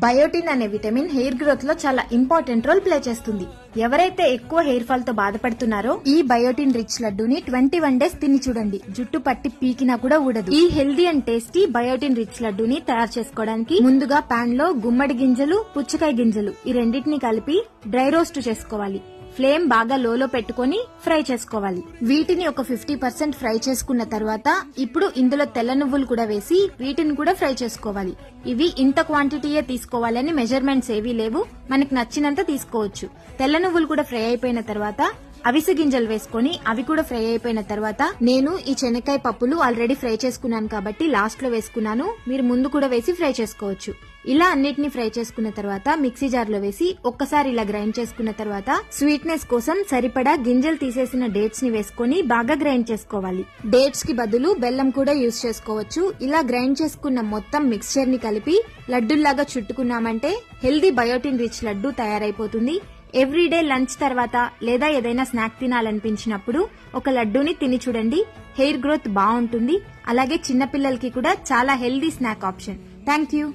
Biotin అనే vitamin hair growth లో చాలా ఇంపార్టెంట్ రోల్ ప్లే చేస్తుంది. ఎవరైతే ఎక్కువ హెయిర్ ఫాల్ తో బాధపడుతున్నారో ఈ బయోటిన్ రిచ్ లడ్డూని 21 డేస్ తిని చూడండి. జుట్టు పట్టి పీకినా కూడా ఊడదు. ఈ healthy and tasty biotin rich లడ్డూని తయారు చేసుకోవడానికి ముందుగా పాన్ లో గుమ్మడి గింజలు, పుచ్చకాయ గింజలు ఈ రెండింటిని కలిపి డ్రై రోస్ట్ చేసుకోవాలి. ఫ్లేమ్ బాగా లోలో పెట్టుకుని ఫ్రై చేసుకోవాలి. వీటిని ఒక 50% ఫ్రై చేసుకున్న తర్వాత ఇప్పుడు ఇందులో తెల్ల నువ్వులు కూడా వేసి వీటిని కూడా ఫ్రై చేసుకోవాలి. ఇవి ఇంత క్వాంటిటీయే తీసుకోవాలని మెజర్మెంట్స్ ఏవీ లేవు, మనకు నచ్చినంత తీసుకోవచ్చు. తెల్ల నువ్వులు కూడా ఫ్రై అయిపోయిన తర్వాత అవిసె గింజలు వేసుకుని అవి కూడా ఫ్రై అయిపోయిన తర్వాత నేను ఈ శనక్కాయ పప్పులు ఆల్రెడీ ఫ్రై చేసుకున్నాను కాబట్టి లాస్ట్ లో వేసుకున్నాను. మీరు ముందు కూడా వేసి ఫ్రై చేసుకోవచ్చు. ఇలా అన్నిటిని ఫ్రై చేసుకున్న తర్వాత మిక్సీ జార్ లో వేసి ఒక్కసారి ఇలా గ్రైండ్ చేసుకున్న తర్వాత స్వీట్నెస్ కోసం సరిపడా గింజలు తీసేసిన డేట్స్ ని వేసుకుని బాగా గ్రైండ్ చేసుకోవాలి. డేట్స్ కి బదులు బెల్లం కూడా యూజ్ చేసుకోవచ్చు. ఇలా గ్రైండ్ చేసుకున్న మొత్తం మిక్స్చర్ ని కలిపి లడ్డూల్లాగా చుట్టుకున్నామంటే హెల్దీ బయోటిన్ రిచ్ లడ్డూ తయారైపోతుంది. ఎవ్రీడే లంచ్ తర్వాత లేదా ఏదైనా స్నాక్ తినాలనిపించినప్పుడు ఒక లడ్డూని తిని చూడండి. హెయిర్ గ్రోత్ బాగుంటుంది. అలాగే చిన్నపిల్లలకి కూడా చాలా healthy snack option. Thank you.